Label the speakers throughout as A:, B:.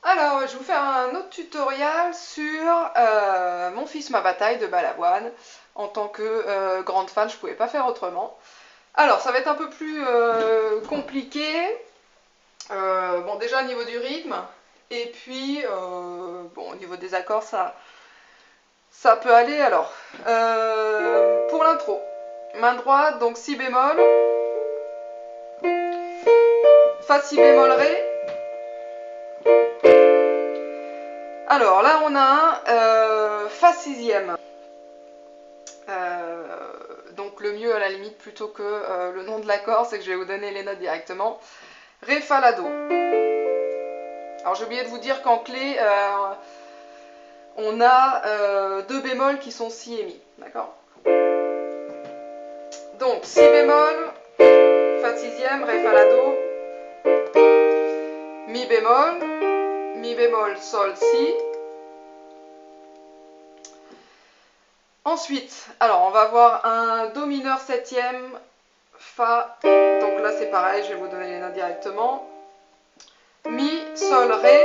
A: Alors, je vais vous faire un autre tutoriel sur Mon fils, ma bataille de Balavoine. En tant que grande fan, je ne pouvais pas faire autrement. Alors, ça va être un peu plus compliqué. Bon, déjà au niveau du rythme, et puis, bon, au niveau des accords, ça peut aller. Alors, pour l'intro, main droite, donc si bémol, fa si bémol ré. Alors là, on a un fa sixième. Donc le mieux à la limite plutôt que le nom de l'accord, c'est que je vais vous donner les notes directement. Ré, fa, la, do. Alors j'ai oublié de vous dire qu'en clé, on a deux bémols qui sont si et mi, d'accord? Donc si bémol, fa sixième, ré, fa, la, do, mi bémol, sol, si. Ensuite, alors on va avoir un do mineur septième, fa, donc là c'est pareil, je vais vous donner les notes directement. Mi, sol, ré,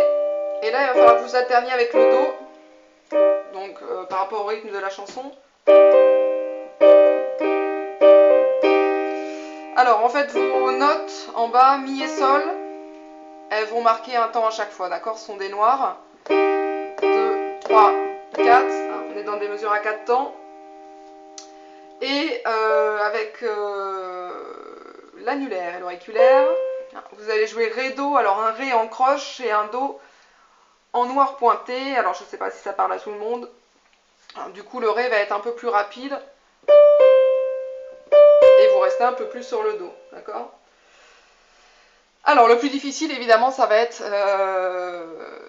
A: et là il va falloir que vous alterniez avec le do, donc par rapport au rythme de la chanson. Alors en fait vos notes en bas, mi et sol, elles vont marquer un temps à chaque fois, d'accord? Ce sont des noirs. 2, 3, 4, on est dans des mesures à 4 temps. Et avec l'annulaire et l'auriculaire, vous allez jouer ré, do, alors un ré en croche et un do en noir pointé. Alors je ne sais pas si ça parle à tout le monde. Alors, du coup le ré va être un peu plus rapide et vous restez un peu plus sur le do, d'accord? Alors le plus difficile évidemment ça va être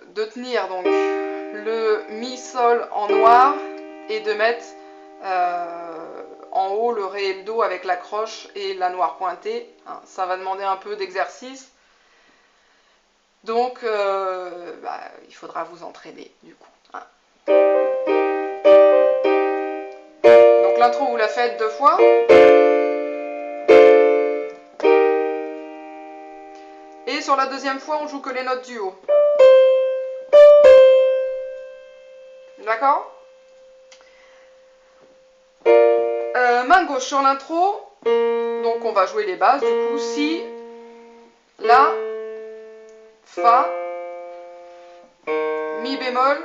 A: de tenir donc le mi sol en noir et de mettre en haut le ré et le do avec la croche et la noire pointée. Ça va demander un peu d'exercice. Donc il faudra vous entraîner du coup. Donc l'intro vous la faites 2 fois. Et sur la deuxième fois on joue que les notes du haut. D'accord? Main gauche sur l'intro. Donc on va jouer les bases du coup. Si, la, fa, mi bémol,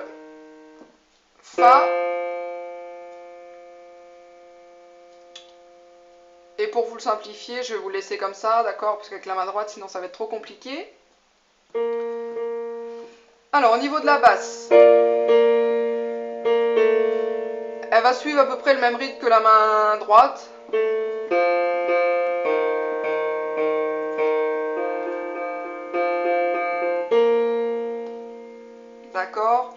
A: fa. Et pour vous le simplifier, je vais vous laisser comme ça, d'accord? Parce qu'avec la main droite, sinon ça va être trop compliqué. Alors, au niveau de la basse, elle va suivre à peu près le même rythme que la main droite. D'accord?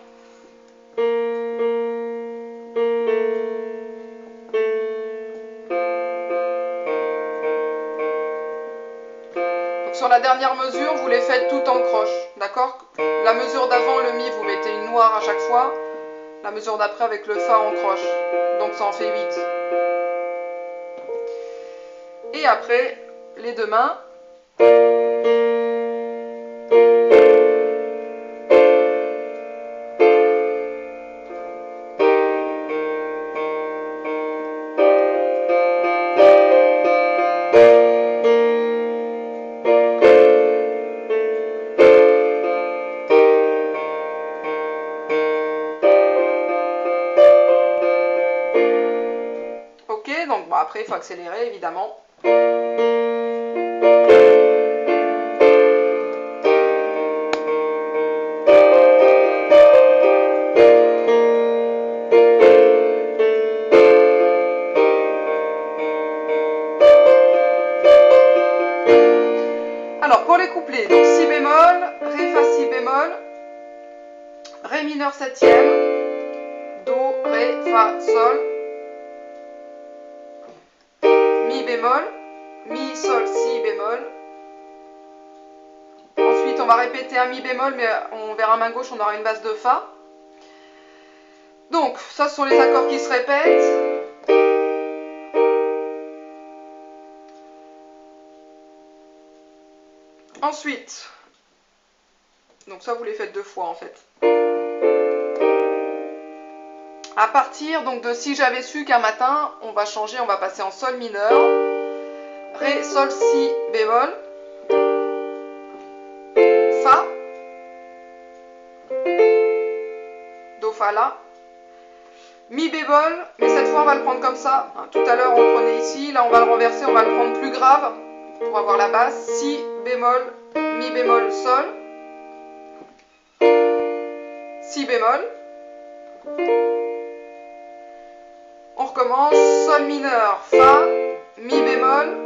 A: Donc sur la dernière mesure, vous les faites toutes en croche, d'accord? La mesure d'avant, le mi, vous mettez une noire à chaque fois. La mesure d'après avec le fa en croche. Donc ça en fait 8. Et après, les deux mains. Ok, donc bon, après il faut accélérer évidemment. Alors pour les couplets, donc si bémol, ré, fa, si bémol, ré mineur septième, do, ré, fa, sol, mi bémol, mi, sol, si bémol. Ensuite on va répéter un mi bémol, mais on verra main gauche, on aura une base de fa. Donc ça ce sont les accords qui se répètent. Ensuite, Donc ça, vous les faites 2 fois en fait. À partir donc de si j'avais su qu'un matin, on va changer, on va passer en sol mineur, ré, sol, si bémol, fa, do, fa, la, mi bémol, mais cette fois on va le prendre comme ça. Tout à l'heure on le prenait ici, là on va le renverser, on va le prendre plus grave pour avoir la basse, si bémol, mi bémol, sol, si bémol. On recommence, sol mineur, fa, mi bémol.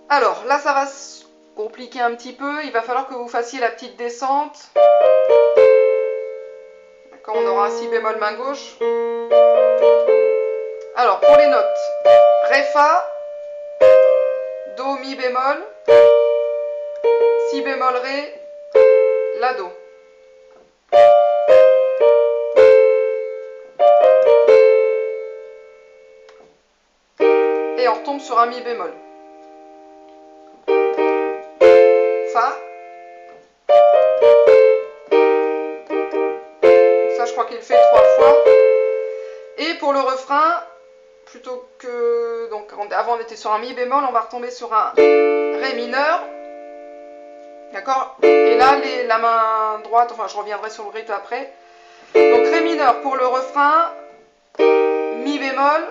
A: Alors là ça va se compliquer un petit peu, il va falloir que vous fassiez la petite descente. D'accord, on aura un si bémol main gauche. Alors pour les notes, ré, fa, do, mi bémol, si bémol, ré, la, do. Et on retombe sur un mi bémol. Fa. Donc ça, je crois qu'il fait 3 fois. Et pour le refrain, plutôt que... Donc avant, on était sur un mi bémol, on va retomber sur un ré mineur. D'accord? Et là, la main droite, enfin, je reviendrai sur le rythme après. Donc ré mineur pour le refrain, mi bémol.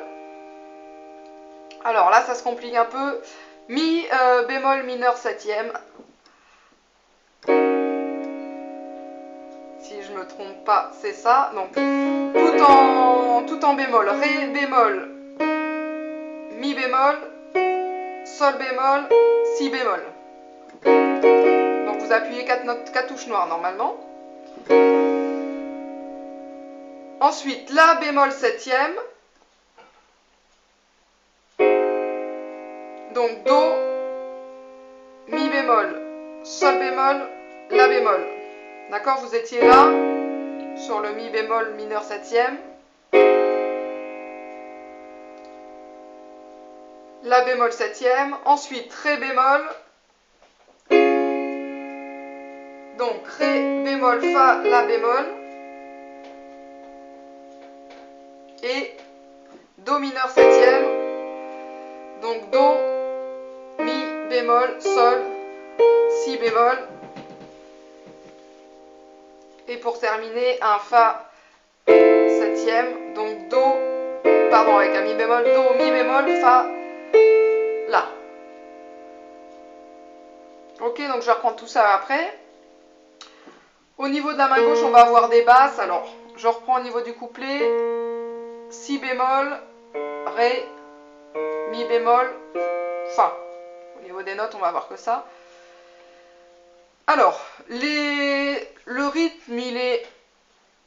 A: Alors là, ça se complique un peu. Mi bémol mineur septième. Si je me trompe pas, c'est ça. Donc tout en bémol. Ré bémol, mi bémol, sol bémol, si bémol. Donc vous appuyez 4 touches noires normalement. Ensuite, la bémol septième. Donc do, mi bémol, sol bémol, la bémol. D'accord, vous étiez là, sur le mi bémol mineur septième. La bémol septième. Ensuite, ré bémol. Donc ré bémol, fa, la bémol. Et do mineur septième. Donc do, mi bémol, sol, si bémol. Et pour terminer, un fa septième. Donc do, pardon, avec un mi bémol, do, mi bémol, fa, la. Ok, donc je vais reprendre tout ça après. Au niveau de la main gauche, on va avoir des basses. Alors, je reprends au niveau du couplet. Si bémol, ré, mi bémol, fa. Au niveau des notes, on va avoir que ça. Alors, le rythme, il est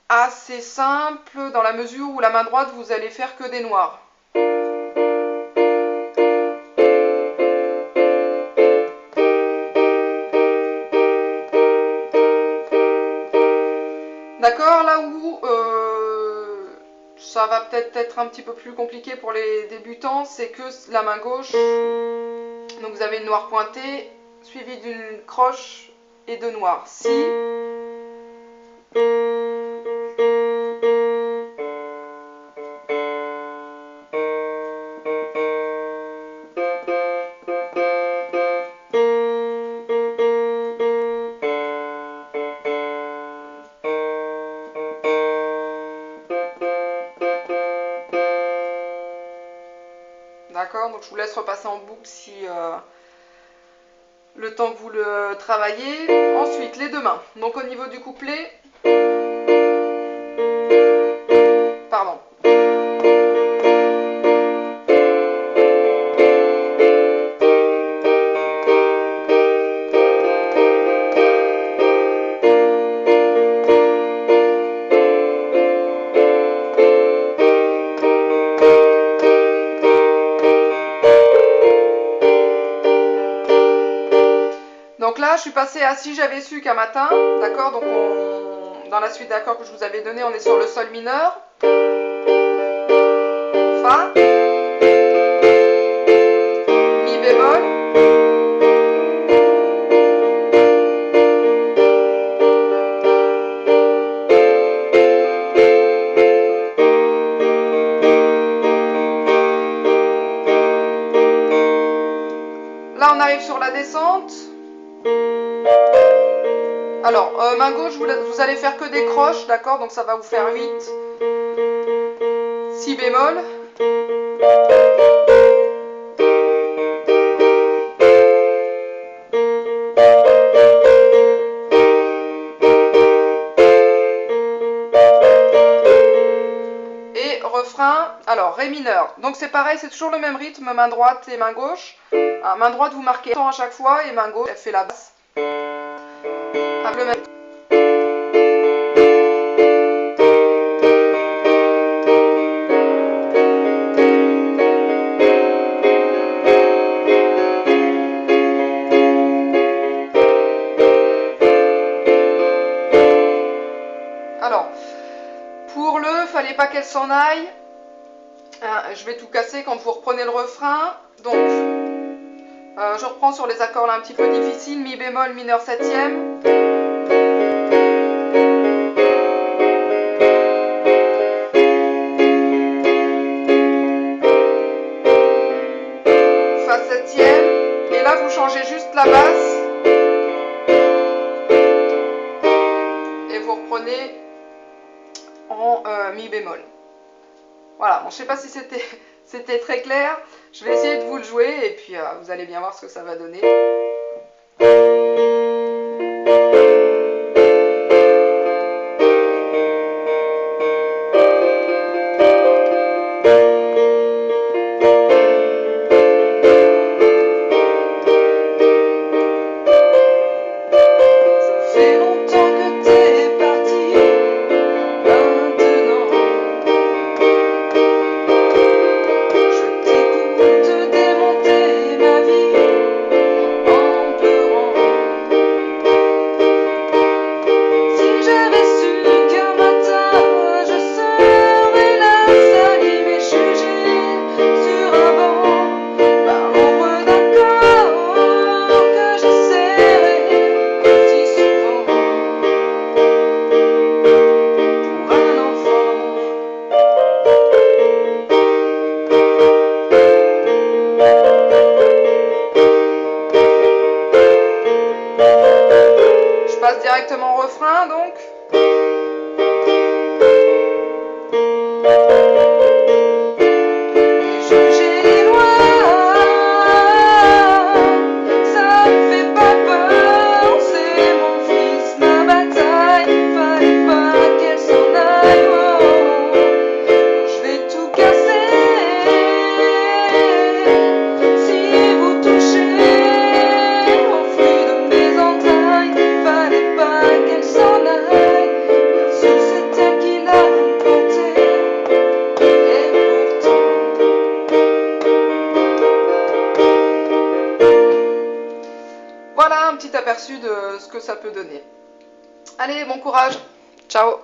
A: assez simple dans la mesure où la main droite, vous allez faire que des noirs. D'accord, là où ça va peut-être être un petit peu plus compliqué pour les débutants, c'est que la main gauche, donc vous avez une noire pointée, suivie d'une croche et de noir. Si, d'accord, donc je vous laisse repasser en boucle si le temps que vous le travaillez. Ensuite, les deux mains. Donc au niveau du couplet, pardon. Donc là, je suis passée à si j'avais su qu'un matin, d'accord, donc dans la suite d'accords que je vous avais donné, on est sur le sol mineur, fa, mi bémol, sur la descente. Alors, main gauche, vous allez faire que des croches, d'accord? Donc ça va vous faire 8, si bémol. Et refrain, alors ré mineur. Donc c'est pareil, c'est toujours le même rythme, main droite et main gauche. Main droite, vous marquez à chaque fois, et main gauche, elle fait la basse. Le même. Alors, pour le fallait pas qu'elle s'en aille. Je vais tout casser quand vous reprenez le refrain. Donc, je reprends sur les accords là un petit peu difficiles. Mi bémol, mineur septième. Fa septième. Et là, vous changez juste la basse. Et vous reprenez en mi bémol. Voilà, bon, je sais pas si c'était très clair. Je vais essayer de vous le jouer et puis vous allez bien voir ce que ça va donner. Directement au refrain donc. Juger les lois, ça me fait pas peur, c'est mon fils, ma bataille, fallait pas qu'elle s'en aille, oh, je vais tout casser, si vous touchez au fruit de mes entrailles, fallait pas qu'elle s'en aille, si c'est elle qui l'a planté, et pourtant. Voilà un petit aperçu de ce que ça peut donner. Allez, bon courage. Ciao.